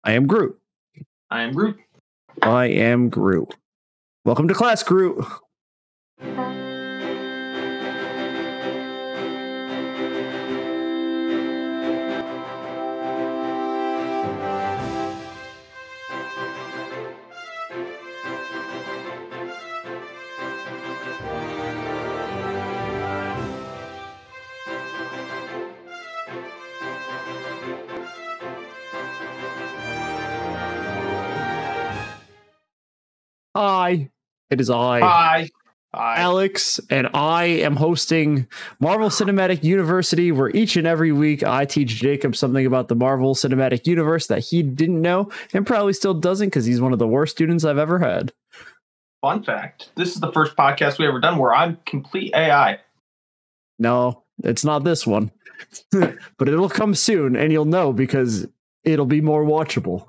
I am Groot. I am Groot. I am Groot. Welcome to class, Groot. Hi, it is I. Hi. Alix, and I am hosting Marvel Cinematic University, where each and every week I teach Jacob something about the Marvel Cinematic Universe that he didn't know and probably still doesn't because he's one of the worst students I've ever had. Fun fact. This is the first podcast we ever done where I'm complete AI. No, it's not this one, but it'll come soon and you'll know because it'll be more watchable.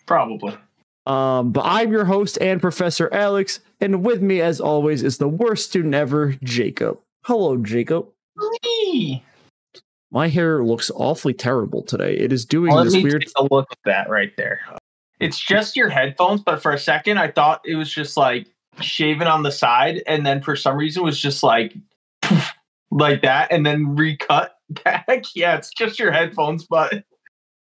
Probably. But I'm your host and Professor Alix, and with me, as always, is the worst student ever, Jacob. Hello, Jacob. Me. My hair looks awfully terrible today. It is doing Let this me weird. take a look at that right there. It's just your headphones, but for a second I thought it was just like shaving on the side, and then for some reason it was just like that, and then recut back. Yeah, it's just your headphones, but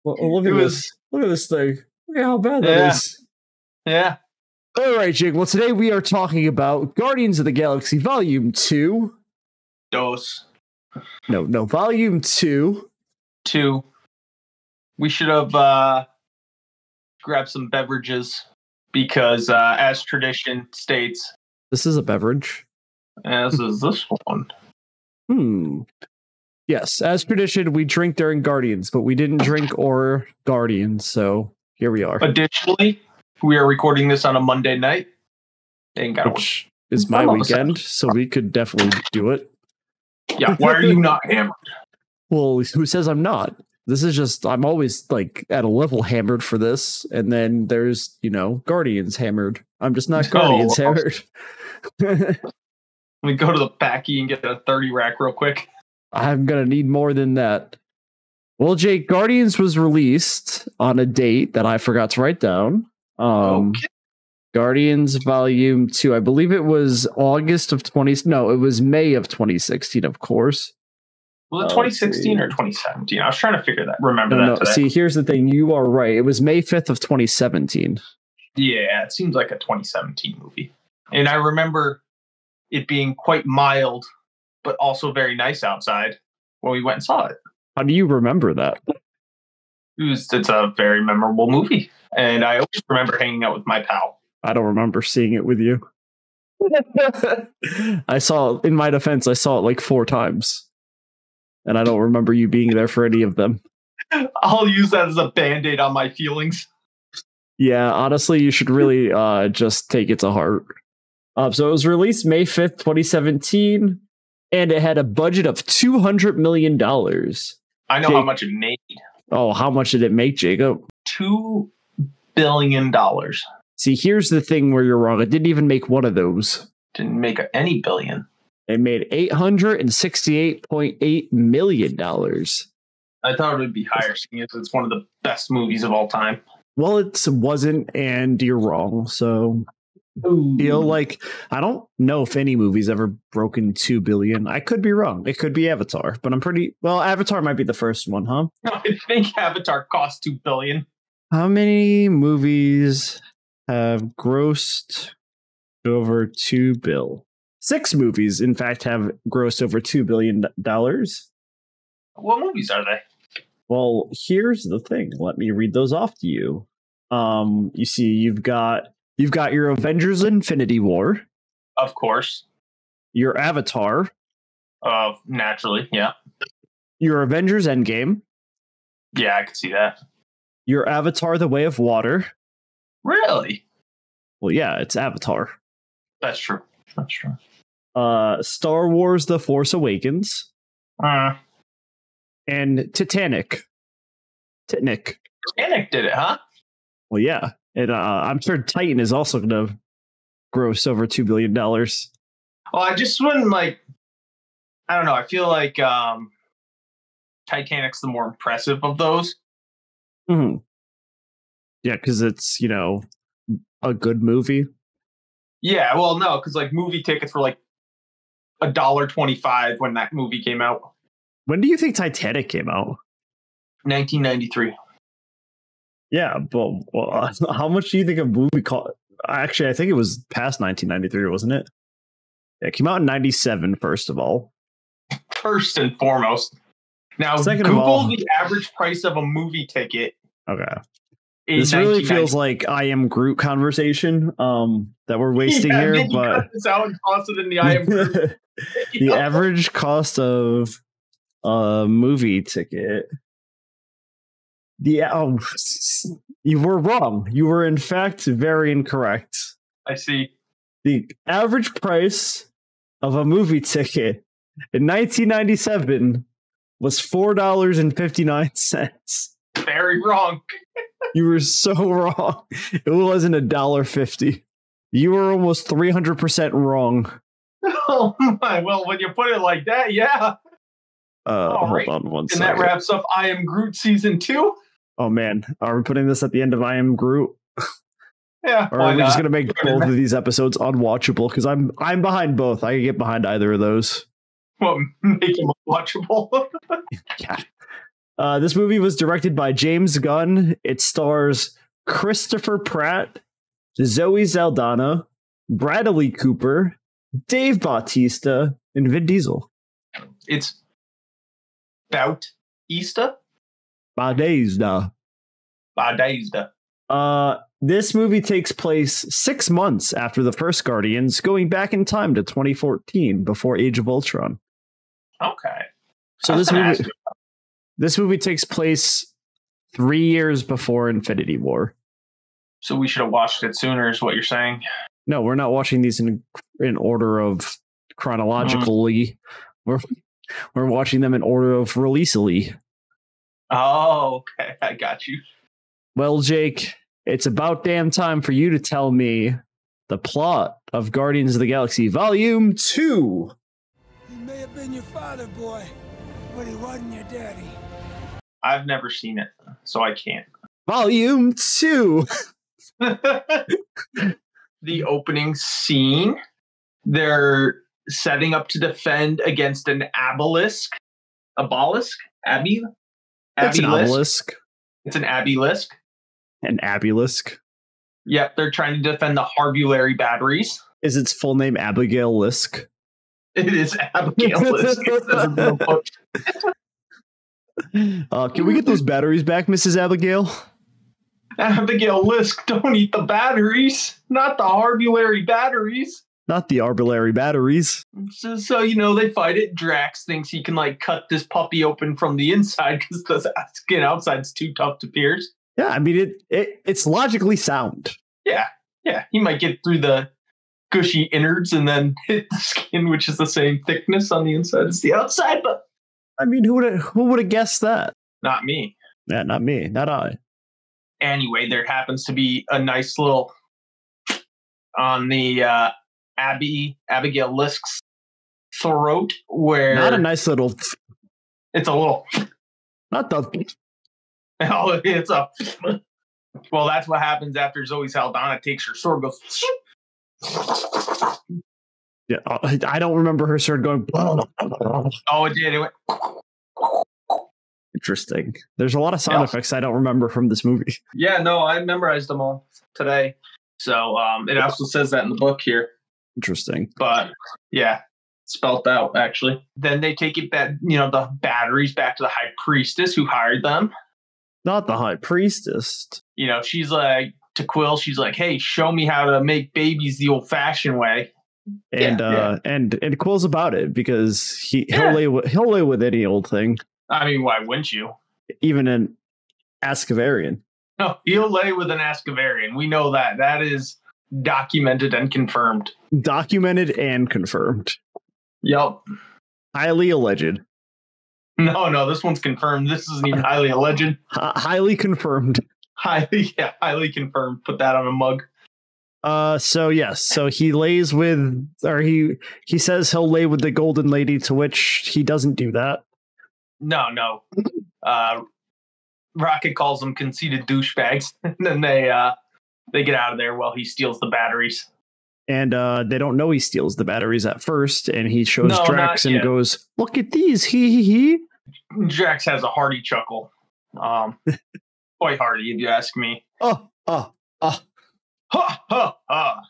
Well, look at this. Look at this thing. Look at how bad that is. Yeah. All right, Jake. Well, today we are talking about Guardians of the Galaxy Volume 2. Dose. No, Volume 2. 2. We should have grabbed some beverages because, as tradition states, This is a beverage. as is this one. Yes, as tradition, we drink during Guardians, but we didn't drink or Guardians, so here we are. Additionally, we are recording this on a Monday night. Ain't gotta Which is my weekend, so we could definitely do it. Yeah, why are you not hammered? Well, who says I'm not? This is just, I'm always like at a level hammered for this, and then there's, Guardians hammered. I'm just not Guardians hammered. Let me go to the Packy and get a 30 rack real quick. I'm gonna need more than that. Well, Jake, Guardians was released on a date that I forgot to write down. Okay. Guardians Volume 2. I believe it was August of it was May of 2016, of course. Was it 2016 or 2017? I was trying to remember No. that today. See, here's the thing. You are right. It was May 5th of 2017. Yeah, it seems like a 2017 movie. And I remember it being quite mild, but also very nice outside when we went and saw it. How do you remember that? It's a very memorable movie. And I always remember hanging out with my pal. I don't remember seeing it with you. In my defense, I saw it like 4 times. And I don't remember you being there for any of them. I'll use that as a band-aid on my feelings. Yeah, honestly, you should really just take it to heart. So it was released May 5th, 2017, and it had a budget of $200 million. I know how much it made. Oh, how much did it make, Jacob? $2 billion. See, here's the thing where you're wrong. It didn't even make one of those. Didn't make any billion. It made $868.8 million. I thought it would be higher, seeing as it's one of the best movies of all time. Well, it wasn't, and you're wrong. So, I don't know if any movie's ever broken 2 billion. I could be wrong. It could be Avatar, but Avatar might be the first one, huh? I think Avatar cost 2 billion. How many movies have grossed over 2 billion? 6 movies, in fact, have grossed over $2 billion. What movies are they? Well, here's the thing. Let me read those off to you. You see, you've got your Avengers Infinity War. Of course. Your Avatar. Naturally, yeah. Your Avengers Endgame. Yeah, I can see that. Your Avatar The Way of Water. Really? Well, yeah, it's Avatar. That's true. Star Wars The Force Awakens. And Titanic. Titanic did it, huh? Well, yeah. And I'm sure Titan is also going to gross over $2 billion. Well, I just wouldn't I don't know. I feel like Titanic's the more impressive of those. Mm-hmm. Yeah, because it's, a good movie. Yeah, well, no, because like movie tickets were like $1.25 when that movie came out. When do you think Titanic came out? 1993. Yeah, but how much do you think a movie cost? Actually, I think it was past 1993, wasn't it? Yeah, it came out in 97, first of all. First and foremost. Now, Second Google of all, the average price of a movie ticket. Okay. This really feels like I Am Groot conversation that we're wasting here. But cut this out and toss it in the I Am Groot. The average cost of a movie ticket. You were wrong. You were, in fact, very incorrect. I see. The average price of a movie ticket in 1997 was $4.59. Very wrong. You were so wrong. It wasn't $1.50. You were almost 300% wrong. Oh my! Well, when you put it like that, yeah. Hold on one second. And that wraps up I Am Groot season 2. Oh man, are we putting this at the end of I Am Groot? Yeah. Or are we just gonna make both of these episodes unwatchable? Because I'm behind both. I can get behind either of those. Well, make them unwatchable. Yeah. This movie was directed by James Gunn. It stars Christopher Pratt, Zoe Saldana, Bradley Cooper, Dave Bautista, and Vin Diesel. It's Bautista? Bautista. This movie takes place 6 months after the first Guardians, going back in time to 2014, before Age of Ultron. Okay. So this movie takes place 3 years before Infinity War. So we should have watched it sooner, is what you're saying? No, we're not watching these in order of chronologically. We're watching them in order of releasely. Oh, okay. I got you. Well, Jake, it's about damn time for you to tell me the plot of Guardians of the Galaxy Volume 2. He may have been your father, boy, but he wasn't your daddy. I've never seen it, so I can't. Volume 2. The opening scene, they're setting up to defend against an obelisk. Obelisk? It's an obelisk. It's an obelisk. An obelisk. Yep, they're trying to defend the Harbulary batteries. Is its full name Abigail Lisk? It is Abigail Lisk. Can we get those batteries back, Mrs. Abigail? Abigail Lisk, don't eat the batteries. Not the Harbulary batteries. Not the Arbulary batteries. So, they fight it. Drax thinks he can, cut this puppy open from the inside because the skin outside's too tough to pierce. Yeah, I mean, it's logically sound. Yeah. He might get through the gushy innards and then hit the skin, which is the same thickness on the inside as the outside. But I mean, who would have guessed that? Not me. Yeah, not me. Not I. Anyway, there happens to be a nice little on the Abigail Lisk's throat where not a nice little. It's a little. Not the. Oh, it's a. Well, that's what happens after Zoe Saldana takes her sword, goes. Yeah, I don't remember her sword going. Oh, it did. It went. Interesting. There's a lot of sound effects I don't remember from this movie. Yeah, no, I memorized them all today. So it also says that in the book here. Interesting. But yeah, spelt out actually. Then they take it back, the batteries back to the High Priestess who hired them. Not the High Priestess. She's like to Quill. She's like, "Hey, show me how to make babies the old-fashioned way." And and Quill's about it because he'll lay with any old thing. I mean, why wouldn't you? Even an Ascavarian. No, he'll lay with an Ascavarian. We know that. That is documented and confirmed. Documented and confirmed. Yep. Highly alleged. No, this one's confirmed. This isn't even highly alleged. Highly confirmed. Highly confirmed. Put that on a mug. So he lays with, or he says he'll lay with the Golden Lady, to which he doesn't do that. No. Rocket calls them conceited douchebags, and then they get out of there while he steals the batteries. And they don't know he steals the batteries at first, and he shows Drax and goes, "Look at these, he." Drax has a hearty chuckle, quite hearty if you ask me. Ha ha ha!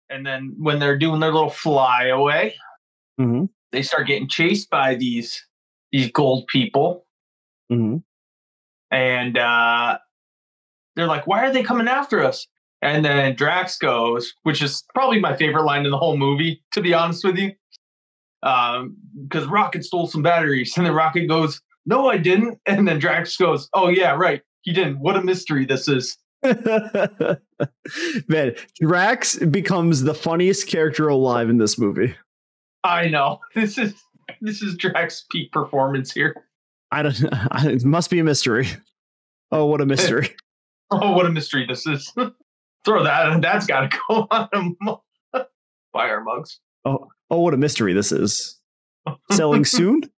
And then when they're doing their little flyaway, they start getting chased by these gold people. And they're like, why are they coming after us? And then Drax goes, which is probably my favorite line in the whole movie, to be honest with you. Because Rocket stole some batteries. And then Rocket goes, no, I didn't. And then Drax goes, oh, yeah, right. He didn't. What a mystery this is. Man, Drax becomes the funniest character alive in this movie. I know. This is Drax's peak performance here. It must be a mystery. Oh, what a mystery. Oh, what a mystery this is. Throw that, and that's got to go on buy our mugs. Oh, what a mystery this is. Selling soon?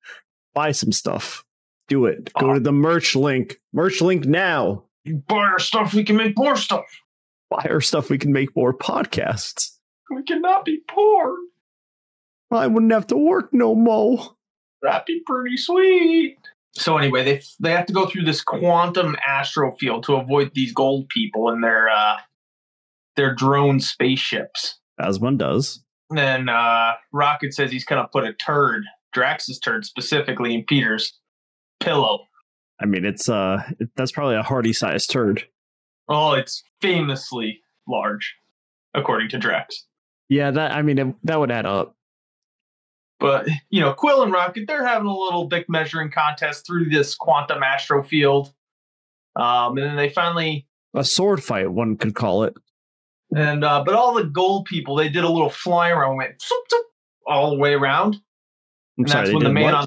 Buy some stuff. Do it. Go to the merch link. Merch link now. You buy our stuff, we can make more stuff. Buy our stuff, we can make more podcasts. We cannot be poor. I wouldn't have to work no more. That'd be pretty sweet. So anyway, they have to go through this quantum astro field to avoid these gold people and their drone spaceships. As one does. And then Rocket says he's going to put a turd, Drax's turd specifically, in Peter's pillow. I mean, that's probably a hearty sized turd. Oh, it's famously large, according to Drax. Yeah, that would add up. But, Quill and Rocket, they're having a little dick measuring contest through this quantum astro field. And then they finally... A sword fight, one could call it. And but all the gold people, they did a little fly around, went zoop, zoop, all the way around. I'm sorry, that's when they went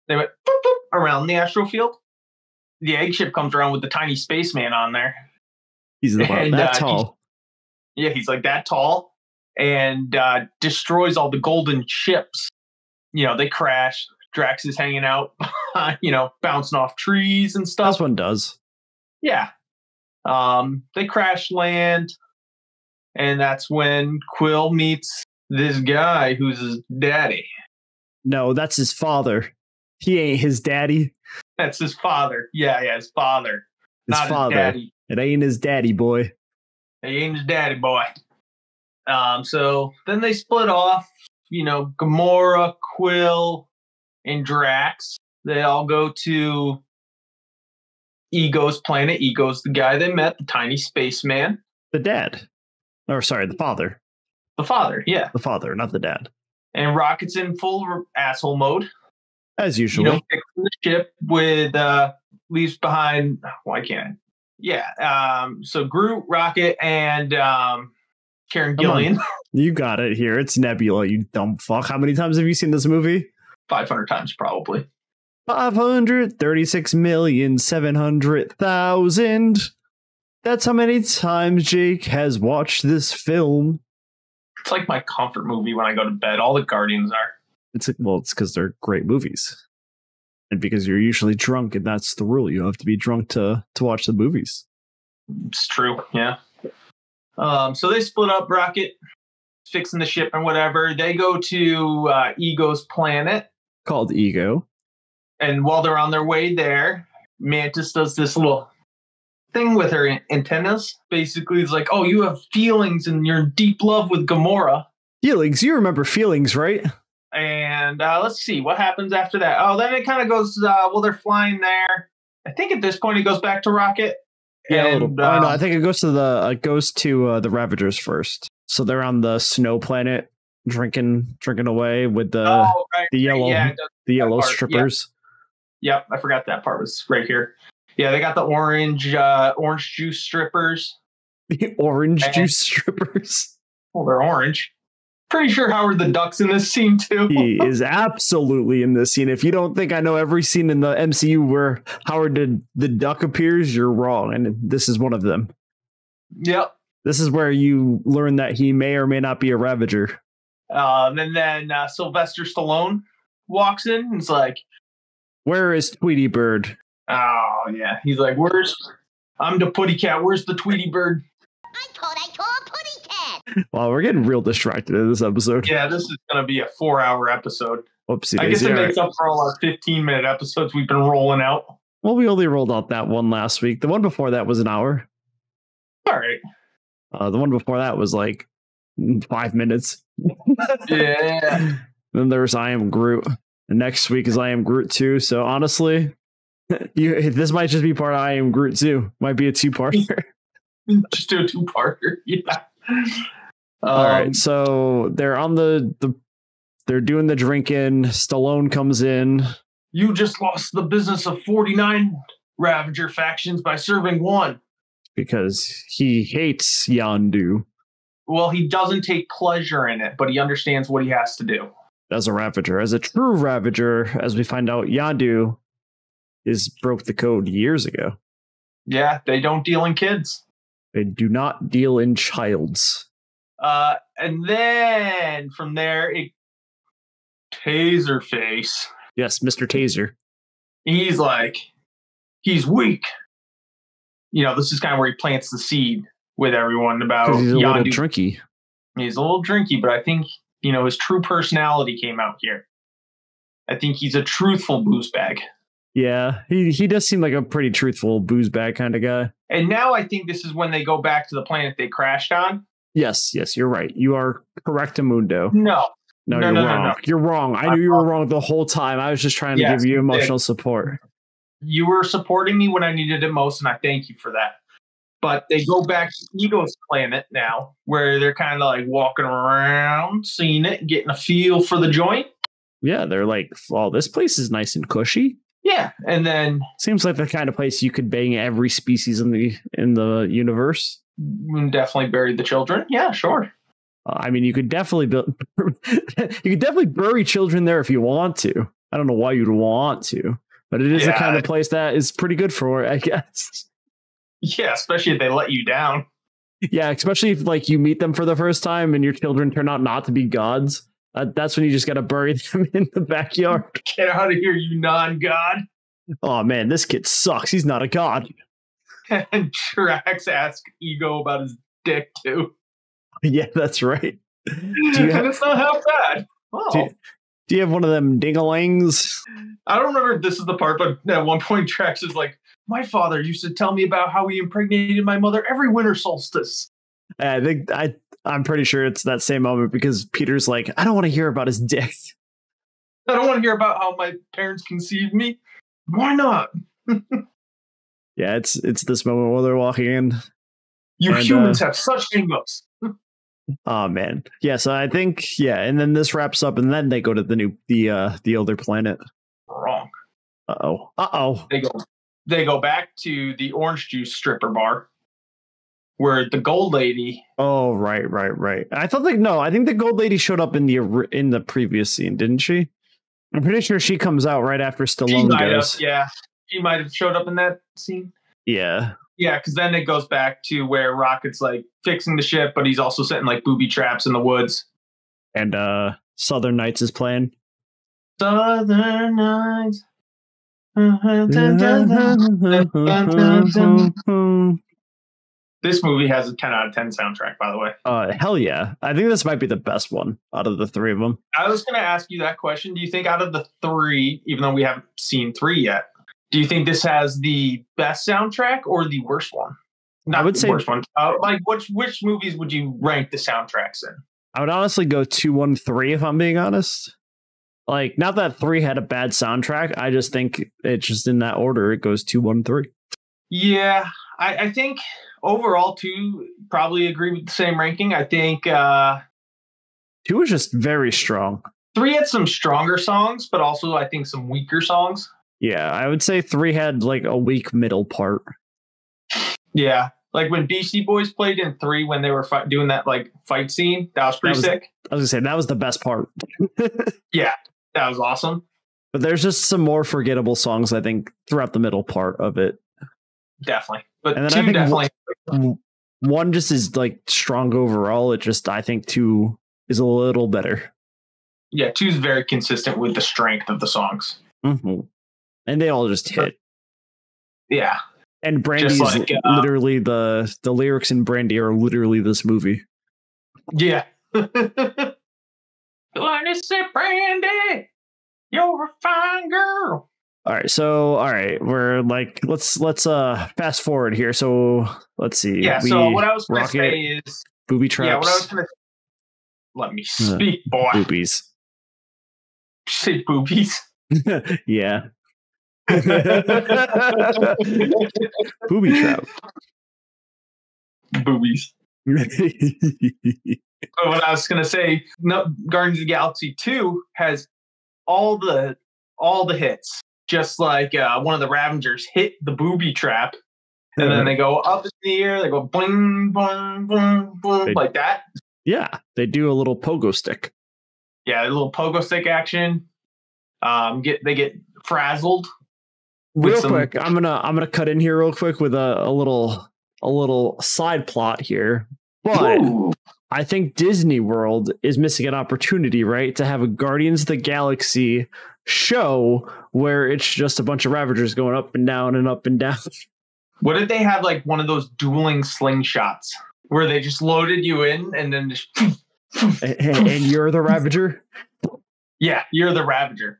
boop, boop, around the astro field. The egg ship comes around with the tiny spaceman on there. He's about that tall. He's like that tall. And destroys all the golden ships. They crash. Drax is hanging out, bouncing off trees and stuff. This one does. Yeah. They crash land. And that's when Quill meets this guy who's his daddy. No, that's his father. He ain't his daddy. That's his father. Yeah, his father. His not father. His daddy. It ain't his daddy, boy. It ain't his daddy, boy. So then they split off, Gamora, Quill, and Drax. They all go to Ego's planet. Ego's the guy they met, the tiny spaceman. The dad. Or sorry, the father. The father, yeah. The father, not the dad. And Rocket's in full asshole mode. As usual. Fixing the ship with, leaves behind, why can't I? Yeah. So Groot, Rocket, and Karen Gillian. You got it here. It's Nebula, you dumb fuck. How many times have you seen this movie? 500 times, probably. 536,700,000. That's how many times Jake has watched this film. It's like my comfort movie when I go to bed. All the Guardians are. It's because they're great movies. And because you're usually drunk, and that's the rule. You have to be drunk to watch the movies. It's true, yeah. So they split up. Rocket fixing the ship and whatever. They go to Ego's planet. Called Ego. And while they're on their way there, Mantis does this little thing with her antennas. Basically, it's like, oh, you have feelings and you're in deep love with Gamora. Feelings? You remember feelings, right? And let's see what happens after that. Oh, then it kind of goes, they're flying there. I think at this point it goes back to Rocket. Yeah, a little. No, I think it goes to the Ravagers first. So they're on the snow planet, drinking away with the yellow strippers. Yep, I forgot that part was right here. Yeah, they got the orange juice strippers. The orange juice strippers. Well, they're orange. Pretty sure Howard the Duck's in this scene too. He is absolutely in this scene. If you don't think I know every scene in the MCU where Howard the Duck appears, you're wrong. And this is one of them. Yep. This is where you learn that he may or may not be a Ravager. And then Sylvester Stallone walks in and is like, where is Tweety Bird? Oh yeah, he's like, I'm the putty cat. Where's the Tweety bird? I thought I saw a putty cat. Wow, we're getting real distracted in this episode. Yeah, this is gonna be a 4-hour episode. Whoopsie I guess daisy. it makes up for all our 15-minute episodes we've been rolling out. Well, we only rolled out that one last week. The one before that was an hour. All right. The one before that was like 5 minutes. Yeah. Then there's I Am Groot. And next week is I Am Groot 2. So honestly, this might just be part of I Am Groot 2. Might be a 2-parter. Just do a 2-parter. Yeah. All right. So they're on they're doing the drinking. Stallone comes in. You just lost the business of 49 Ravager factions by serving one. Because he hates Yondu. Well, he doesn't take pleasure in it, but he understands what he has to do. As a Ravager. As a true Ravager, as we find out, Yondu broke the code years ago. Yeah, they don't deal in kids. They do not deal in childs. And then from there, Taserface. Yes, Mr. Taser. He's like, he's weak. You know, this is kind of where he plants the seed with everyone about He's a little Yondu. drinky. He's a little drinky, but I think, you know, his true personality came out here. I think he's a truthful booze bag. Yeah, he does seem like a pretty truthful booze bag kind of guy. And now I think this is when they go back to the planet they crashed on. Yes, you're right. You are correct, Amundo. No, you're wrong. No. You're wrong. I knew you were wrong the whole time. I was just trying to give you emotional support. You were supporting me when I needed it most, and I thank you for that. But they go back to Ego's planet now, where they're kind of like walking around, seeing it, getting a feel for the joint. Yeah, they're like, "Oh, this place is nice and cushy." Yeah, and then seems like the kind of place you could bang every species in the universe. Definitely bury the children. Yeah, sure. I mean, you could definitely bury children there if you want to. I don't know why you'd want to, but it is the kind of place that is pretty good for it, I guess. Yeah, especially if they let you down. Yeah, especially if like you meet them for the first time and your children turn out not to be gods. That's when you just got to bury them in the backyard. Get out of here, you non-god. Oh man, this kid sucks. He's not a god. And Drax asks Ego about his dick too. Yeah, that's right. And it's not half bad. Oh. Do you have one of them ding-a-langs? I don't remember if this is the part, but at one point Drax is like, my father used to tell me about how he impregnated my mother every winter solstice. I'm pretty sure it's that same moment because Peter's like, I don't want to hear about his dick. I don't want to hear about how my parents conceived me. Why not? Yeah, it's this moment where they're walking in. You humans have such hang-ups. Oh man. Yeah, so I think and then this wraps up and then they go to the older planet. Wrong. Uh-oh. They go back to the orange juice stripper bar where the gold lady. Oh, right. I think the gold lady showed up in the previous scene, didn't she? I'm pretty sure she comes out right after Stallone goes. She might have showed up in that scene. Yeah. Yeah, because then it goes back to where Rocket's like fixing the ship, but he's also setting like booby traps in the woods. And Southern Nights is playing. Southern Nights. This movie has a 10 out of 10 soundtrack, by the way. Hell yeah. I think this might be the best one out of the three of them. I was going to ask you that question. Do you think out of the three, even though we haven't seen 3 yet, do you think this has the best soundtrack or the worst one? I would say worst one. Like which movies would you rank the soundtracks in? I would honestly go 2, 1, 3 if I'm being honest. Like, not that 3 had a bad soundtrack. I just think it's just in that order. It goes 2, 1, 3. Yeah, I think overall 2 probably agree with the same ranking. I think 2 is just very strong. 3 had some stronger songs, but also I think some weaker songs. Yeah, I would say 3 had like a weak middle part. Yeah, like when Beastie Boys played in 3 when they were doing that like fight scene, that was pretty sick. I was gonna say that was the best part. Yeah, that was awesome. But there's just some more forgettable songs, I think, throughout the middle part of it. Definitely, but and then 2 I think definitely. 1 just is like strong overall. I think 2 is a little better. Yeah, 2 is very consistent with the strength of the songs. Mm-hmm. And they all just hit. Yeah. And Brandy's like, literally the lyrics in Brandy are literally this movie. Yeah. When you say Brandy, you're a fine girl. All right, we're like let's fast forward here. So let's see. Yeah. So what I was going to say is booby traps. Yeah. What I was going to let me speak, boy. Boobies. Say boobies. Yeah. Booby trap. Boobies. What I was gonna say, no, Guardians of the Galaxy 2 has all the hits, just like one of the Ravengers hit the booby trap, and then they go up in the air, they go boing, boing, boing, boing, like that. Yeah, they do a little pogo stick. Yeah, a little pogo stick action. They get frazzled. Real quick, I'm gonna cut in here real quick with a little side plot here, but I think Disney World is missing an opportunity, right, to have a Guardians of the Galaxy show where it's just a bunch of Ravagers going up and down and up and down. What if they had like one of those dueling slingshots where they just loaded you in and then just and you're the Ravager? Yeah, you're the Ravager.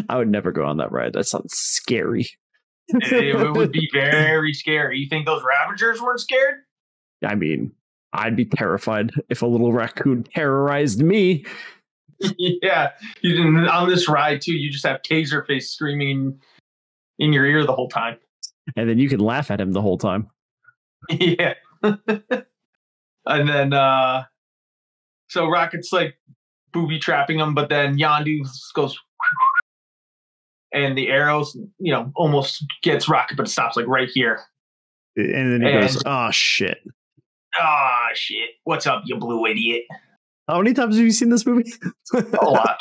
I would never go on that ride. That sounds scary. It would be very scary. You think those Ravagers weren't scared? I mean, I'd be terrified if a little raccoon terrorized me. Yeah, you didn't on this ride too. You just have Taserface screaming in your ear the whole time, and then you can laugh at him the whole time. Yeah, and then so Rocket's like booby trapping him, but then Yondu goes. And the arrows, almost gets Rocket, but it stops like right here. And then he goes, "Oh shit! Oh shit! What's up, you blue idiot?" How many times have you seen this movie? A lot.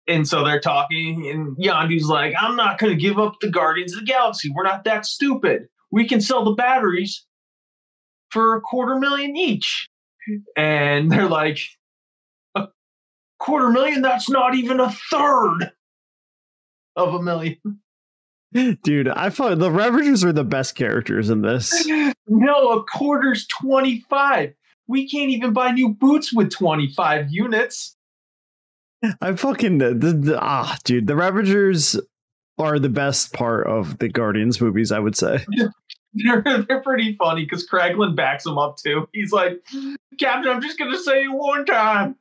And so they're talking, and Yondu's like, "I'm not going to give up the Guardians of the Galaxy. We're not that stupid. We can sell the batteries for $250,000 each." And they're like, $250,000? That's not even a third of $1,000,000. Dude, I thought the Ravagers are the best characters in this. No, a quarter's 25. We can't even buy new boots with 25 units. I fucking dude, the Ravagers are the best part of the Guardians movies, I would say. They're pretty funny because Kraglin backs them up too. He's like, "Captain, I'm just gonna say it one time."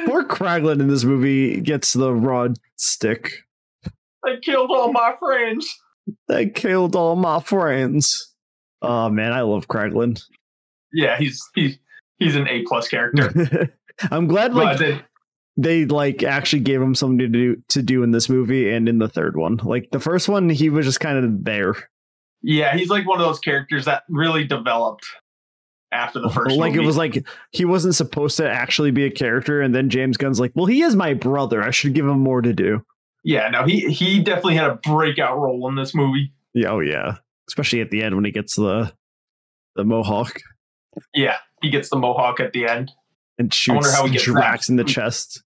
Poor Kraglin in this movie gets the rod stick. I killed all my friends. Oh man, I love Kraglin. Yeah, he's an A+ character. I'm glad they like actually gave him something to do in this movie and in the third one. Like the first one, he was just kind of there. Yeah, he's like one of those characters that really developed after the first movie. It was like he wasn't supposed to actually be a character, and then James Gunn's like, well, he is my brother. I should give him more to do. Yeah, no, he definitely had a breakout role in this movie. Yeah, oh yeah. Especially at the end when he gets the mohawk. Yeah, he gets the mohawk at the end. And shoots Drax in the chest.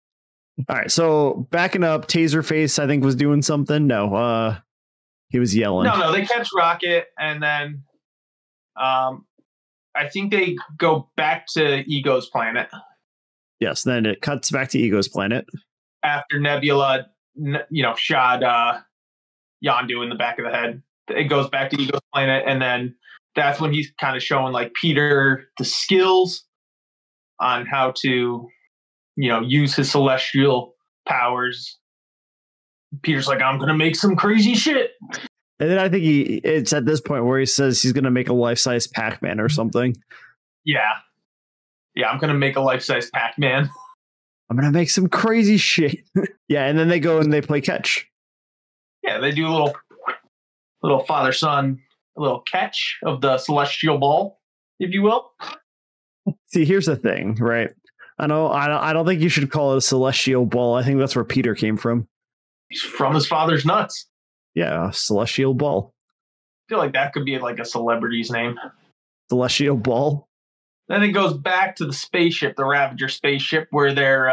All right, so backing up, Taserface, I think, was doing something. No, he was yelling. No, they catch Rocket, and then I think they go back to Ego's planet. Yes, then it cuts back to Ego's planet. After Nebula, shot Yondu in the back of the head. It goes back to Ego's planet, and then that's when he's kind of showing like Peter the skills on how to, use his celestial powers. Peter's like, "I'm gonna make some crazy shit." And then I think it's at this point where he says he's gonna make a life-size Pac-Man or something. Yeah, I'm gonna make a life-size Pac-Man. I'm gonna make some crazy shit. Yeah, and then they go and they play catch. Yeah, they do a little father-son, a little catch of the celestial ball, if you will. See, here's the thing, right? I don't think you should call it a celestial ball. I think that's where Peter came from. He's from his father's nuts. Yeah, celestial ball. I feel like that could be like a celebrity's name. Celestial ball. Then it goes back to the spaceship, the Ravager spaceship, where they're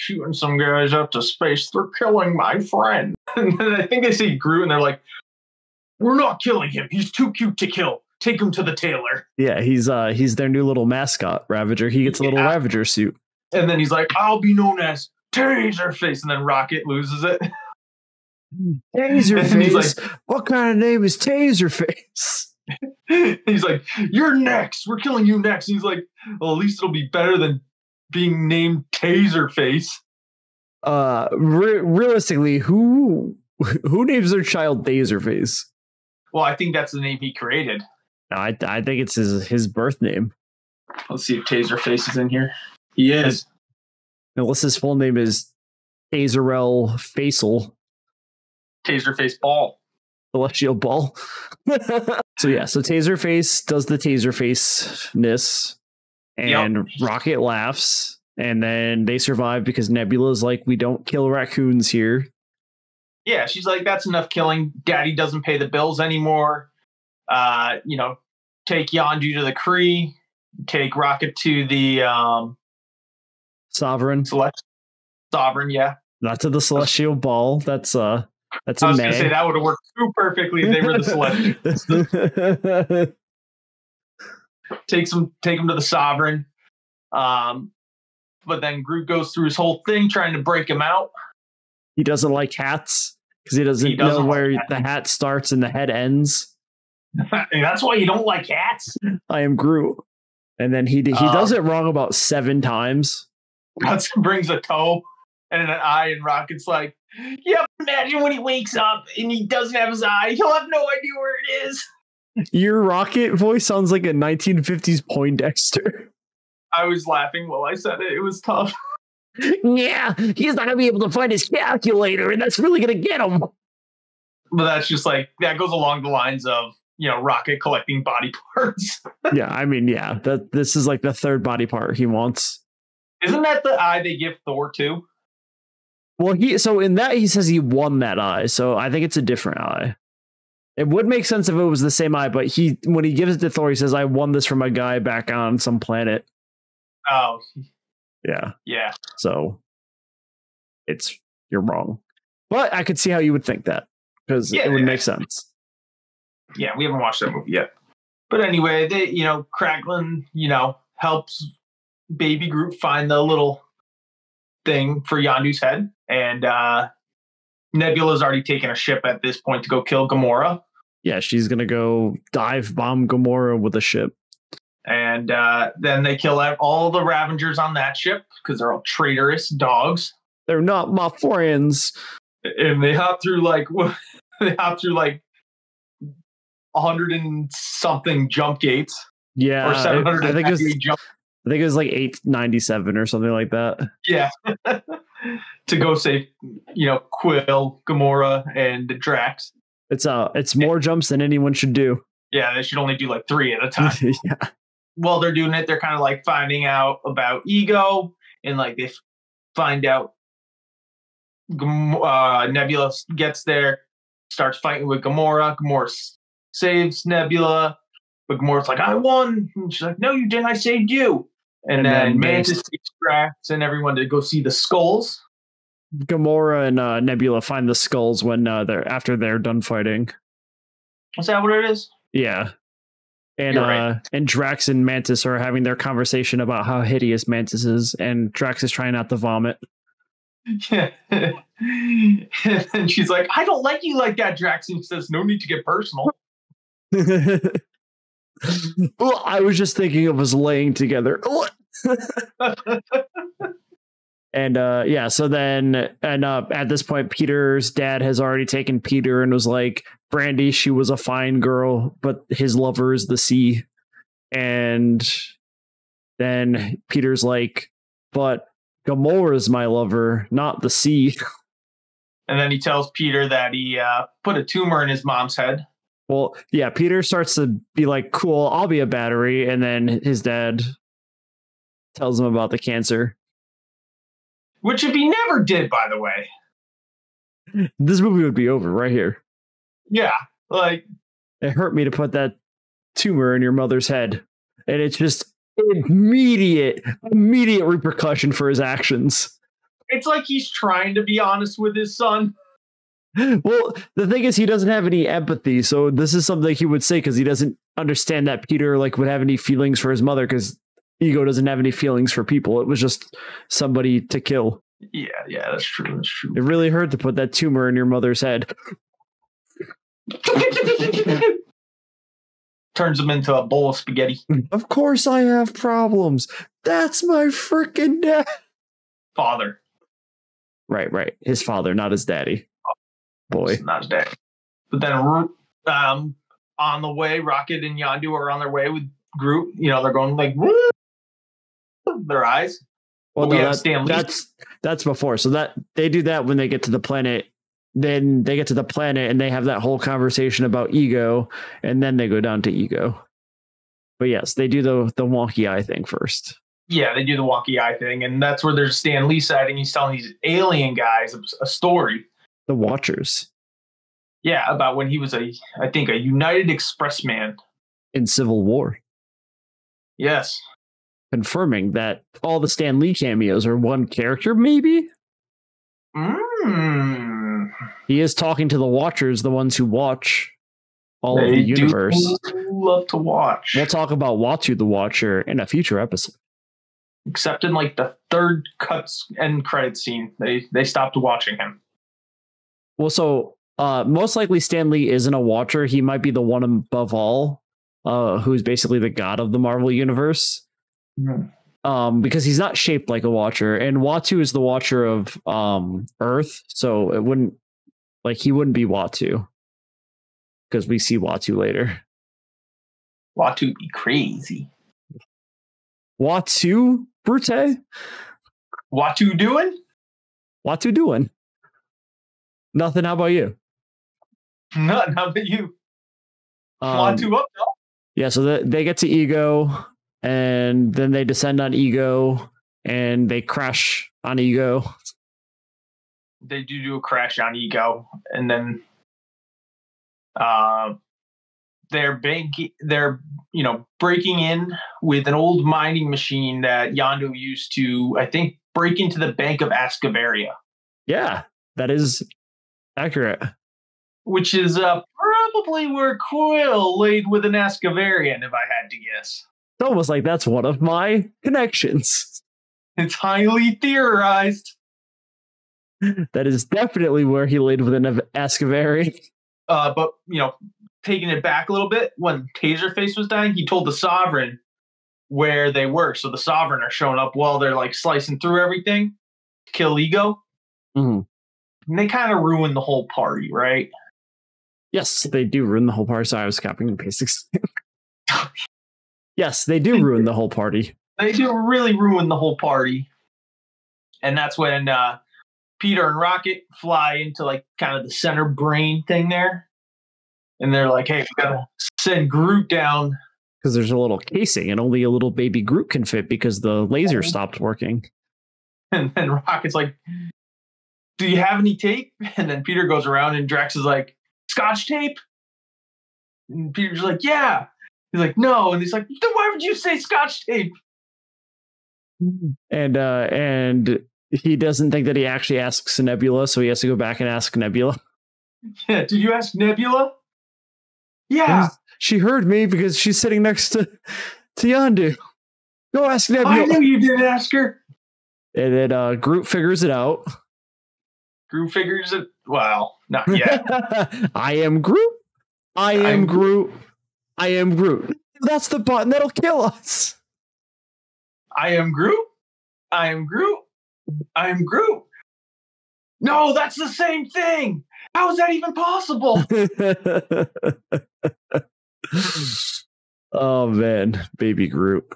shooting some guys up to space. They're killing my friend. And then I think they say Groot, and they're like, we're not killing him. He's too cute to kill. Take him to the tailor. Yeah, he's their new little mascot, Ravager. He gets a little Ravager suit. And then he's like, I'll be known as Taserface. And then Rocket loses it. Taserface? Like, what kind of name is Taserface? He's like, you're next. We're killing you next. And he's like, well, at least it'll be better than being named Taserface. Realistically, who names their child Taserface? Well, I think that's the name he created. I think it's his birth name. Let's see if Taserface is in here. He is. Unless his full name is Tazerel Faisal. Taserface Ball. Celestial Ball. So Taserface does the Taserface-ness, and Rocket laughs, and then they survive because Nebula's like, we don't kill raccoons here. Yeah, she's like, that's enough killing. Daddy doesn't pay the bills anymore. Take Yondu to the Kree, take Rocket to the Sovereign. Sovereign, yeah. Not to the Celestial Ball. That's I was going to say that would have worked too perfectly if they were the Celestials. Take them to the Sovereign. But then Groot goes through his whole thing trying to break him out. He doesn't like hats because he doesn't know where the hat starts and the head ends. That's why you don't like hats? I am Groot. And then he does it wrong about 7 times. Hudson brings a toe and an eye, and Rocket's like, yeah, imagine when he wakes up and he doesn't have his eye. He'll have no idea where it is. Your Rocket voice sounds like a 1950s Poindexter. I was laughing while I said it. It was tough. Yeah, he's not going to be able to find his calculator, and that's really going to get him. But that's just like, that goes along the lines of, Rocket collecting body parts. Yeah, I mean, this is like the 3rd body part he wants. Isn't that the eye they give Thor to? Well, in that he says he won that eye, so I think it's a different eye. It would make sense if it was the same eye, but when he gives it to Thor, he says, I won this from a guy back on some planet. Oh. Yeah. Yeah. So you're wrong. But I could see how you would think that, because it would make sense. Yeah, we haven't watched that movie yet. But anyway, they, Cracklin, helps Baby Groot find the little thing for Yondu's head. And Nebula's already taken a ship at this point to go kill Gamora. Yeah, she's going to go dive bomb Gamora with a ship. And then they kill all the Ravengers on that ship because they're all traitorous dogs. They're not my friends. And they hop through like 100 and something jump gates. Yeah, or 700. I think it was like 897 or something like that. Yeah, to go save Quill, Gamora, and Drax. It's more jumps than anyone should do. Yeah, they should only do like 3 at a time. Yeah. While they're doing it, they're kind of like finding out about Ego, and like they find out Nebula gets there, starts fighting with Gamora. Gamora saves Nebula, but Gamora's like, I won. And she's like, no, you didn't. I saved you. And then Mantis takes Drax and everyone to go see the skulls. Gamora and Nebula find the skulls when after they're done fighting. Is that what it is? Yeah. And right. And Drax and Mantis are having their conversation about how hideous Mantis is, and Drax is trying not to vomit. Yeah. And she's like, I don't like you like that, Drax. And he says, no need to get personal. Well, I was just thinking of us laying together. And so then at this point, Peter's dad has already taken Peter and was like, Brandy, she was a fine girl, but his lover is the sea. And then Peter's like, but Gamora is my lover, not the sea. And then he tells Peter that he put a tumor in his mom's head. Well, yeah, Peter starts to be like, cool, I'll be a battery. And then his dad tells him about the cancer. Which if he never did, by the way. This movie would be over right here. Yeah, like... It hurt me to put that tumor in your mother's head. And it's just immediate repercussion for his actions. It's like he's trying to be honest with his son. Well, the thing is, he doesn't have any empathy, so this is something he would say because he doesn't understand that Peter like would have any feelings for his mother because Ego doesn't have any feelings for people. It was just somebody to kill. Yeah, that's true. That's true. It really hurt to put that tumor in your mother's head. Turns him into a bowl of spaghetti. Of course I have problems. That's my freaking dad. Father. Right. His father, not his daddy. Boy. It's not his dad. But then on the way, Rocket and Yondu are on their way with Groot. You know, they're going like, woo! Their eyes. Well, no, that's before. So that they do that when they get to the planet. Then they get to the planet and they have that whole conversation about Ego, and then they go down to Ego. But yes, they do the wonky eye thing first. Yeah, they do the wonky eye thing, and that's where there's Stan Lee sighting. He's telling these alien guys a story. The Watchers. Yeah, about when he was I think a United Expressman in Civil War. Yes. Confirming that all the Stan Lee cameos are one character, maybe? He is talking to the Watchers, the ones who watch all of the universe. Love to watch. We'll talk about Watu the Watcher in a future episode. Except in like the third end credit scene, they stopped watching him. Well, so most likely Stan Lee isn't a Watcher. He might be the one above all, who's basically the god of the Marvel Universe. Because he's not shaped like a Watcher, and Watu is the Watcher of Earth, so it wouldn't he wouldn't be Watu because we see Watu later. Watu be crazy. Watu Brute? Watu doing? Watu doing? Nothing. How about you? Nothing. How about you? Watu up, though. Yeah, so they get to Ego. And then they descend on Ego and they crash on Ego. They do a crash on Ego, and then they're breaking in with an old mining machine that Yondu used to, I think, break into the Bank of Ascaveria. Yeah, that is accurate. Which is probably where Quill laid with an Ascaverian, if I had to guess. It's almost like that's one of my connections. It's highly theorized. That is definitely where he laid with an Ascaverian. But, taking it back a little bit, when Taserface was dying, he told the Sovereign where they were. So the Sovereign are showing up while they're slicing through everything to kill Ego. Mm-hmm. And they kind of ruined the whole party, right? Yes, they do ruin the whole party. Sorry, I was copying and pasting. Yes, they do ruin the whole party. They do really ruin the whole party. And that's when Peter and Rocket fly into kind of the center brain thing there. And they're like, hey, we gotta send Groot down. Because there's a little casing and only a little baby Groot can fit because the laser stopped working. And then Rocket's like, do you have any tape? And then Peter goes around and Drax is like, Scotch tape? And Peter's like, yeah. He's like, no. And he's like, then why would you say Scotch tape? And he doesn't think that he actually asks Nebula, so he has to go back and ask Nebula. Yeah, did you ask Nebula? Yeah. She heard me because she's sitting next to Yondu. Go ask Nebula. I knew you didn't ask her. And then Groot figures it out. Groot figures it. Well, not yet. I am Groot. I am Groot. I am Groot. That's the button that'll kill us. I am Groot. I am Groot. I am Groot. No, that's the same thing. How is that even possible? Oh man, baby Groot.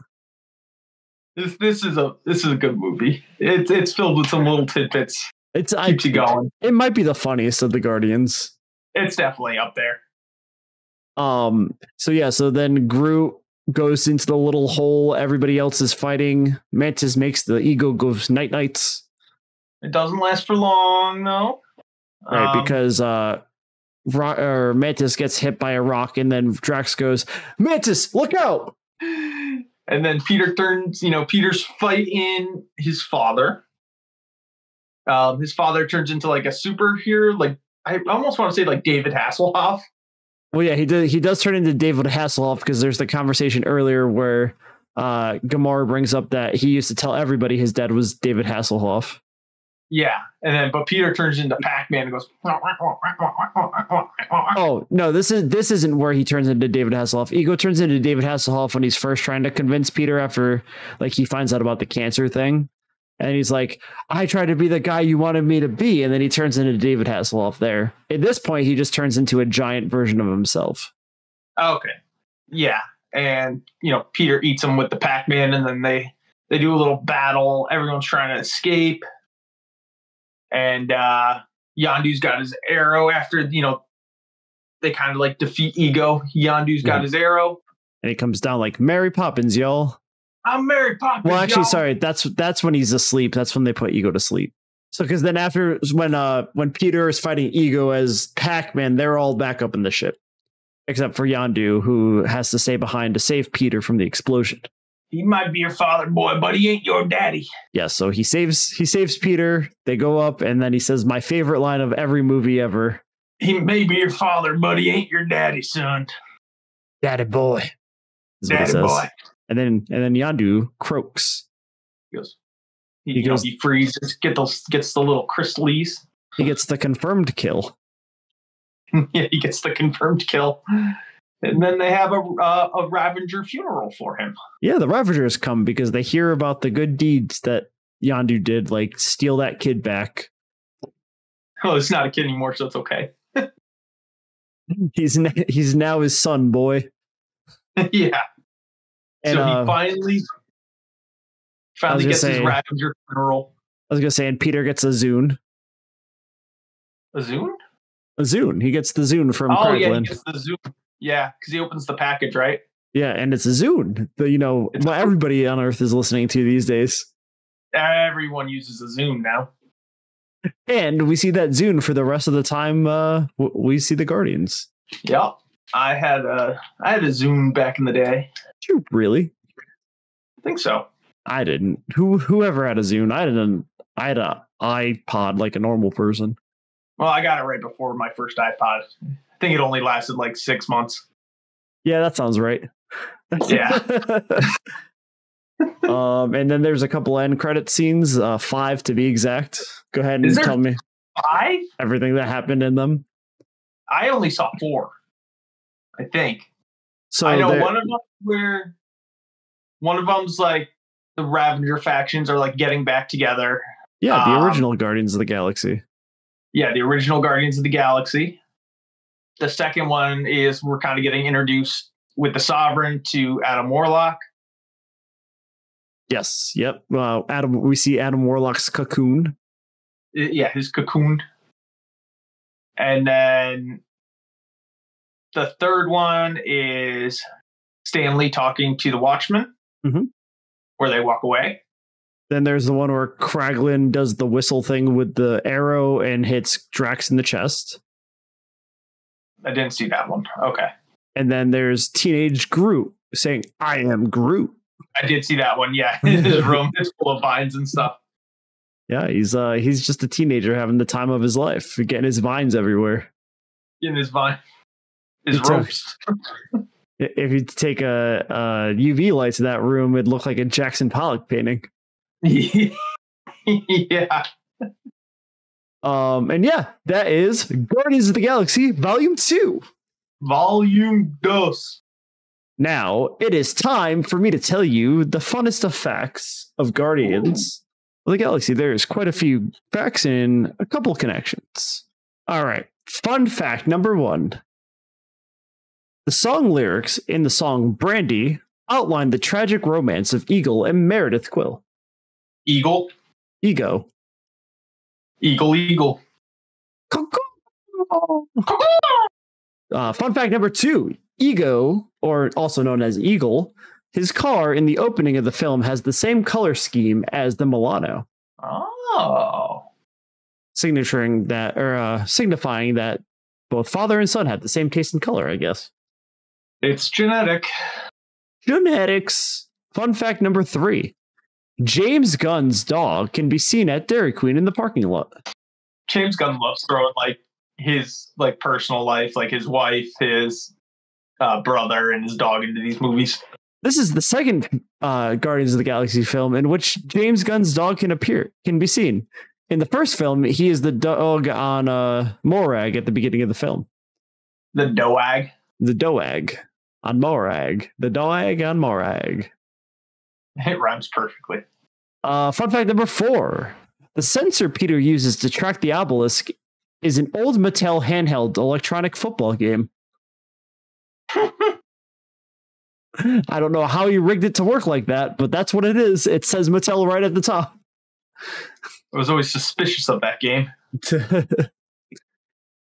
This is a good movie. It's filled with some little tidbits. Keeps you going. It might be the funniest of the Guardians. It's definitely up there. So then Groot goes into the little hole everybody else is fighting. Mantis makes the Ego goes night-nights. It doesn't last for long, though. Right, because Mantis gets hit by a rock, and then Drax goes, Mantis, look out! And then Peter turns, Peter's fighting his father. His father turns into like a superhero. Like I almost want to say like David Hasselhoff. Well, yeah, he does turn into David Hasselhoff because there's the conversation earlier where Gamora brings up that he used to tell everybody his dad was David Hasselhoff. Yeah, but Peter turns into Pac-Man and goes. Oh no, this isn't where he turns into David Hasselhoff. Ego turns into David Hasselhoff when he's first trying to convince Peter after like he finds out about the cancer thing, and he's like, "I tried to be the guy you wanted me to be," and then he turns into David Hasselhoff. There, at this point, he just turns into a giant version of himself. Okay, yeah, and Peter eats him with the Pac-Man, and then they do a little battle. Everyone's trying to escape. And Yondu's got his arrow after, they kind of like defeat Ego. Yondu's got his arrow. And he comes down like Mary Poppins, y'all. I'm Mary Poppins. Well, actually, y'all. sorry. That's when he's asleep. That's when they put Ego to sleep. So because then after when Peter is fighting Ego as Pac-Man, they're all back up in the ship. Except for Yondu, who has to stay behind to save Peter from the explosion. He might be your father, boy, but he ain't your daddy. Yeah, so he saves Peter. They go up, and then he says my favorite line of every movie ever. He may be your father, but he ain't your daddy, son. Daddy boy. Daddy boy. And then Yondu croaks. He goes. He freezes. Gets the little crystallese. He gets the confirmed kill. Yeah, he gets the confirmed kill. And then they have a Ravager funeral for him. Yeah, the Ravagers come because they hear about the good deeds that Yondu did, like steal that kid back. Oh, it's not a kid anymore, so it's okay. He's now his son, boy. Yeah. And, so he finally gets his Ravager funeral. I was going to say, and Peter gets a Zune. A Zune? A Zune. He gets the Zune from Kraglin. Yeah, he gets the Zune. Yeah, because he opens the package, right? Yeah, and it's a Zune. What everybody on Earth is listening to these days. Everyone uses a Zune now. And we see that Zune for the rest of the time we see the Guardians. Yep. I had a Zune back in the day. Did you really? I think so. I didn't. Whoever had a Zune, I had an iPod like a normal person. Well, I got it right before my first iPod. I think it only lasted like 6 months. Yeah, that sounds right. Yeah. And then there's a couple end credit scenes, 5 to be exact. Go ahead and tell me 5? Everything that happened in them. I only saw 4, I think. So I know one of them's like the Ravager factions are like getting back together. Yeah, the original Guardians of the Galaxy. Yeah, the original Guardians of the Galaxy. The second one is we're kind of getting introduced with the Sovereign to Adam Warlock. Yes. Yep. We see Adam Warlock's cocoon. Yeah, his cocoon. And then the third one is Stanley talking to the Watchmen, where they walk away. Then there's the one where Kraglin does the whistle thing with the arrow and hits Drax in the chest. I didn't see that one. Okay. And then there's teenage Groot saying, "I am Groot." I did see that one. Yeah, his room is full of vines and stuff. Yeah, he's just a teenager having the time of his life, getting his vines everywhere. Getting his ropes. If you take a UV light to that room, it'd look like a Jackson Pollock painting. Yeah. And yeah, that is Guardians of the Galaxy Volume 2. Volume 2. Now, it is time for me to tell you the funnest of facts of Guardians of the Galaxy. There's quite a few facts and a couple connections. All right. Fun fact number 1. The song lyrics in the song Brandy outline the tragic romance of Eagle and Meredith Quill. Ego. Fun fact number 2. Ego, or also known as Eagle, his car in the opening of the film has the same color scheme as the Milano. Oh. Signifying that both father and son had the same taste in color, I guess. It's genetic. Genetics. Fun fact number 3. James Gunn's dog can be seen at Dairy Queen in the parking lot. James Gunn loves throwing like his like personal life, like his wife, his brother, and his dog into these movies. This is the second Guardians of the Galaxy film in which James Gunn's dog can be seen. In the first film, he is the dog on Morag at the beginning of the film. The Doag. The Doag on Morag. The Doag on Morag. It rhymes perfectly. Fun fact number 4. The sensor Peter uses to track the obelisk is an old Mattel handheld electronic football game. I don't know how he rigged it to work like that, but that's what it is. It says Mattel right at the top. I was always suspicious of that game.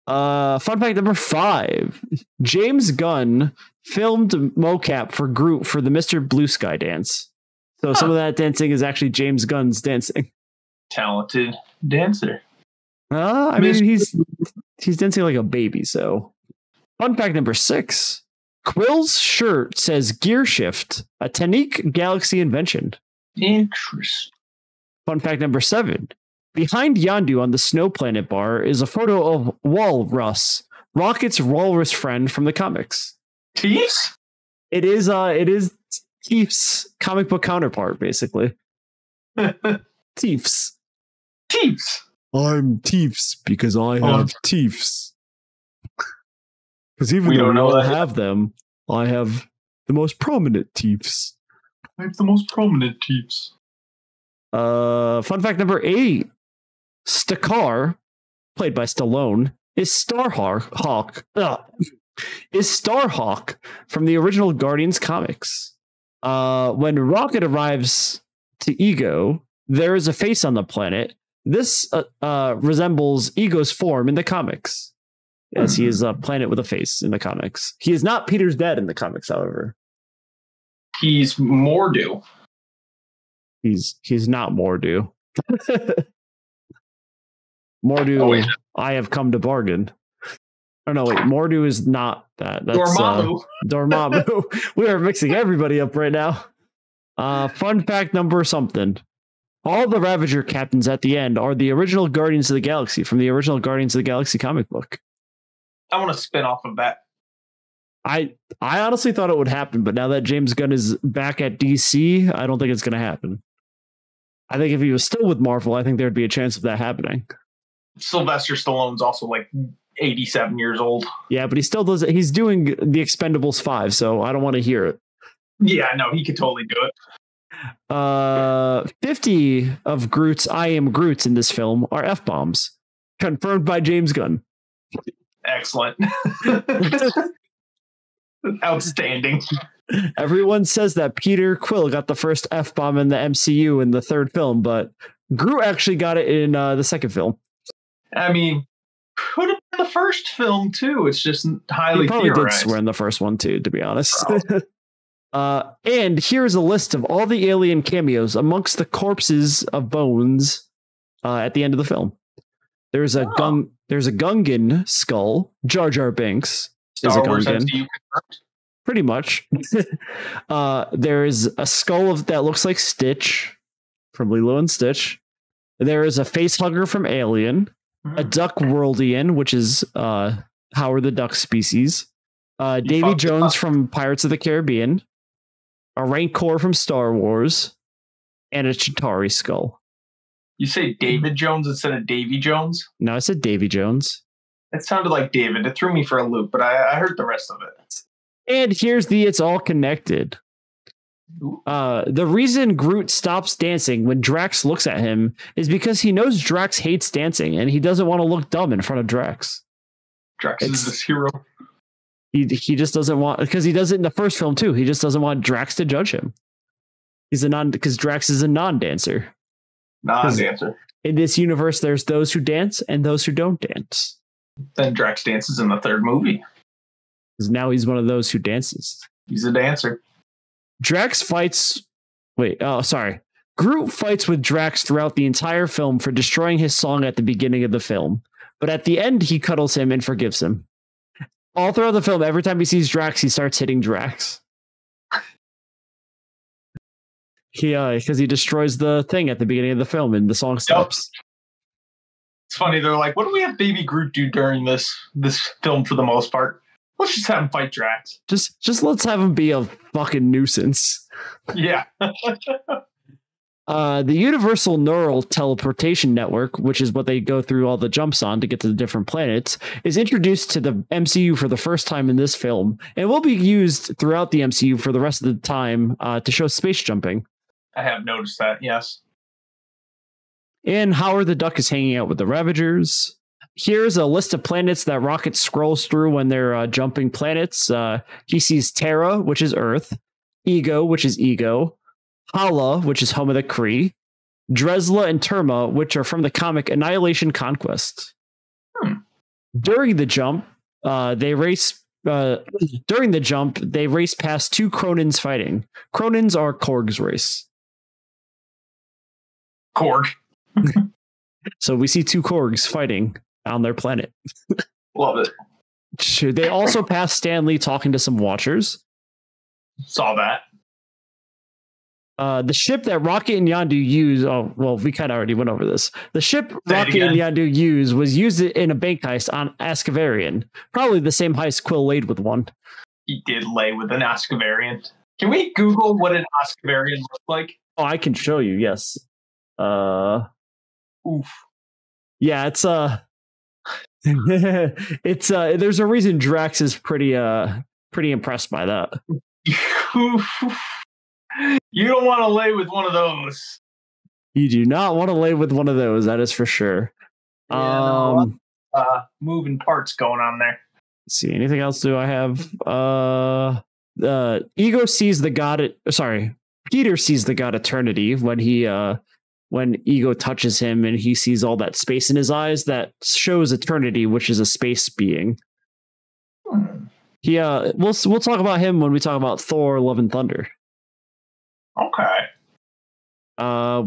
Fun fact number 5. James Gunn filmed mocap for Groot for the Mr. Blue Sky dance. So some of that dancing is actually James Gunn's dancing. Talented dancer. I mean, he's dancing like a baby, so. Fun fact number 6. Quill's shirt says Gear Shift, a Tanique Galaxy invention. Interesting. Fun fact number 7. Behind Yondu on the Snow Planet bar is a photo of Walrus, Rocket's walrus friend from the comics. Teefs? It is Teef's comic book counterpart, basically. Teefs. Teefs. I'm Teefs because I have Teefs. Because even though we all have them, I have the most prominent Teefs. I have the most prominent Teefs. Fun fact number 8. Stakar, played by Stallone, is Starhawk from the original Guardians comics. When Rocket arrives to Ego, there is a face on the planet. This resembles Ego's form in the comics, as he is a planet with a face in the comics. He is not Peter's dad in the comics, however. He's Mordu. He's not Mordu. Mordu, I have come to bargain. Oh no, wait, Mordu is not that. That's Dormammu. Dormammu. We are mixing everybody up right now. Fun fact number something. All the Ravager captains at the end are the original Guardians of the Galaxy from the original Guardians of the Galaxy comic book. I want to spin off of that. I honestly thought it would happen, but now that James Gunn is back at DC, I don't think it's going to happen. I think if he was still with Marvel, I think there'd be a chance of that happening. Sylvester Stallone's also like 87 years old. Yeah, but he still does it. He's doing the Expendables 5, so I don't want to hear it. Yeah, no, he could totally do it. 50 of Groot's I am Groots in this film are F-bombs. Confirmed by James Gunn. Excellent. Outstanding. Everyone says that Peter Quill got the first F-bomb in the MCU in the third film, but Groot actually got it in the second film. I mean, could have been the first film too. It's just highly he probably theorized. Did swear in the first one too, to be honest. And here's a list of all the alien cameos amongst the corpses of bones at the end of the film. There's a Gungan skull. Jar Jar Binks is a Gungan. Pretty much. There's a skull that looks like Stitch from Lilo and Stitch. There is a face hugger from Alien. A Duck Worldian, which is Howard the Duck species. Davy Jones from Pirates of the Caribbean. A Rancor from Star Wars. And a Chitauri skull. You say David Jones instead of Davy Jones? No, I said Davy Jones. It sounded like David. It threw me for a loop, but I heard the rest of it. And here's it's all connected. The reason Groot stops dancing when Drax looks at him is because he knows Drax hates dancing and he doesn't want to look dumb in front of Drax. Drax is this hero. He just doesn't want, because he does it in the first film too. He just doesn't want Drax to judge him. Because Drax is a non-dancer. Non-dancer. In this universe, there's those who dance and those who don't dance. Then Drax dances in the third movie. Because now he's one of those who dances. He's a dancer. Drax fights. Groot fights with Drax throughout the entire film for destroying his song at the beginning of the film. But at the end, he cuddles him and forgives him. All throughout the film, every time he sees Drax, he starts hitting Drax. Because he destroys the thing at the beginning of the film and the song stops. It's funny. They're like, what do we have Baby Groot do during this film for the most part? Let's just have him fight Drax. Just let's have him be a fucking nuisance. Yeah. The Universal Neural Teleportation Network, which is what they go through all the jumps on to get to the different planets, is introduced to the MCU for the first time in this film and will be used throughout the MCU for the rest of the time to show space jumping. I have noticed that, yes. And Howard the Duck is hanging out with the Ravagers. Here's a list of planets that Rocket scrolls through when they're jumping planets. He sees Terra, which is Earth, Ego, which is Ego, Hala, which is home of the Kree, Dresla and Terma, which are from the comic Annihilation Conquest. During the jump, they race past two Cronins fighting. Cronins are Korg's race. Korg. So we see two Korgs fighting on their planet. Love it. They also pass Stan Lee talking to some Watchers. Saw that. The ship that Rocket and Yondu use. Oh, well, we kind of already went over this. The ship Rocket and Yondu was used in a bank heist on Ascavarian. Probably the same heist Quill laid with one. He did lay with an Ascavarian. Can we Google what an Ascavarian looks like? Oh, I can show you. Yes. Oof. Yeah, it's there's a reason Drax is pretty impressed by that. You don't want to lay with one of those. You do not want to lay with one of those, that is for sure. Yeah, moving parts going on there. Let's see, anything else do I have? Ego sees the god Peter sees the god Eternity when Ego touches him and he sees all that space in his eyes that shows Eternity, which is a space being. We'll talk about him when we talk about Thor: Love and Thunder. Okay.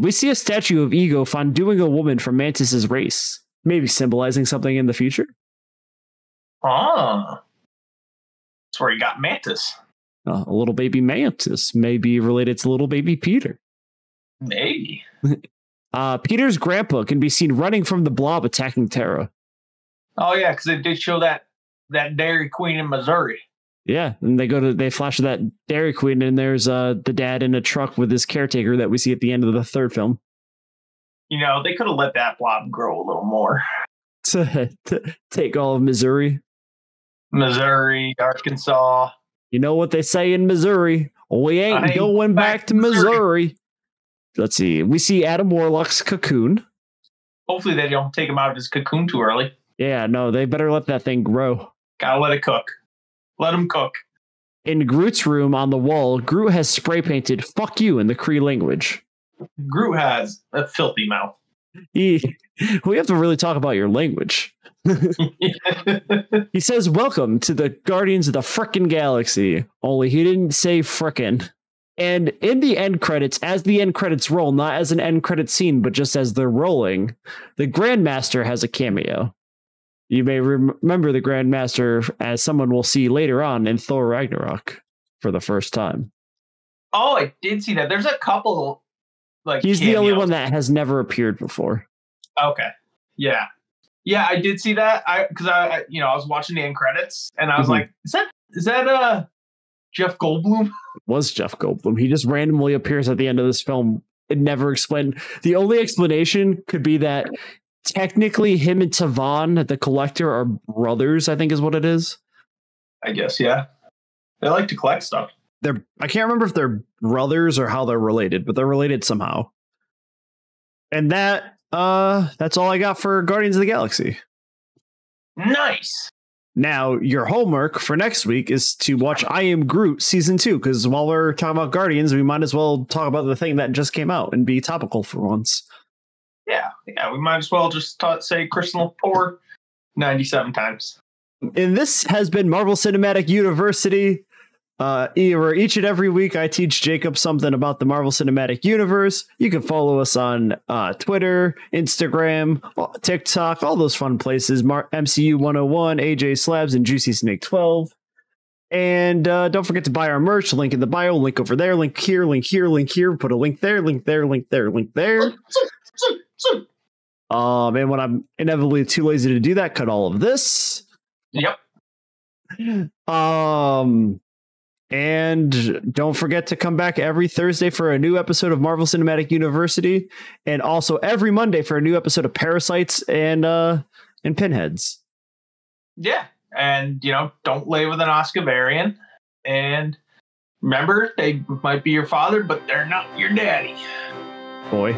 We see a statue of Ego fonduing a woman from Mantis's race, maybe symbolizing something in the future. That's where he got Mantis. A little baby Mantis may be related to little baby Peter. Maybe. Peter's grandpa can be seen running from the blob attacking Terra. Oh yeah, because they did show that Dairy Queen in Missouri. Yeah, and they flash that Dairy Queen, and there's the dad in a truck with his caretaker that we see at the end of the third film. You know, they could have let that blob grow a little more. To take all of Missouri, Arkansas. You know what they say in Missouri? We ain't going back to Missouri. Let's see. We see Adam Warlock's cocoon. Hopefully they don't take him out of his cocoon too early. Yeah, no, they better let that thing grow. Gotta let it cook. Let him cook. In Groot's room on the wall, Groot has spray painted "fuck you" in the Kree language. Groot has a filthy mouth. We have to really talk about your language. He says, "Welcome to the Guardians of the frickin' Galaxy." Only he didn't say frickin'. And in the end credits, as the end credits roll, not as an end credit scene, but just as they're rolling, the Grandmaster has a cameo. You may remember the Grandmaster as someone we'll see later on in Thor Ragnarok for the first time. Oh, I did see that. There's a couple, he's cameos. The only one that has never appeared before. Okay. Yeah. Yeah, I did see that. Because I was watching the end credits and I was like, is that Jeff Goldblum? It was Jeff Goldblum. He just randomly appears at the end of this film. It never explained. The only explanation could be that technically him and Tavon, the Collector, are brothers, I think is what it is. I guess, yeah. They like to collect stuff. I can't remember if they're brothers or how they're related, but they're related somehow. And that's all I got for Guardians of the Galaxy. Nice. Now, your homework for next week is to watch I Am Groot Season 2, because while we're talking about Guardians, we might as well talk about the thing that just came out and be topical for once. Yeah, we might as well just say Crystal Core 97 times. And this has been Marvel Cinematic University. Where each and every week I teach Jacob something about the Marvel Cinematic Universe. You can follow us on Twitter, Instagram, TikTok, all those fun places. MCU 101, AJ Slabs, and Juicy Snake 12. And don't forget to buy our merch. Link in the bio, link over there, link here, link here, link here. Put a link there, link there, link there, link there. And when I'm inevitably too lazy to do that, cut all of this. Yep. And don't forget to come back every Thursday for a new episode of Marvel Cinematic University, and also every Monday for a new episode of Parasites and Pinheads. Yeah. And, don't lay with an Oscar-varian. And remember, they might be your father, but they're not your daddy. Boy.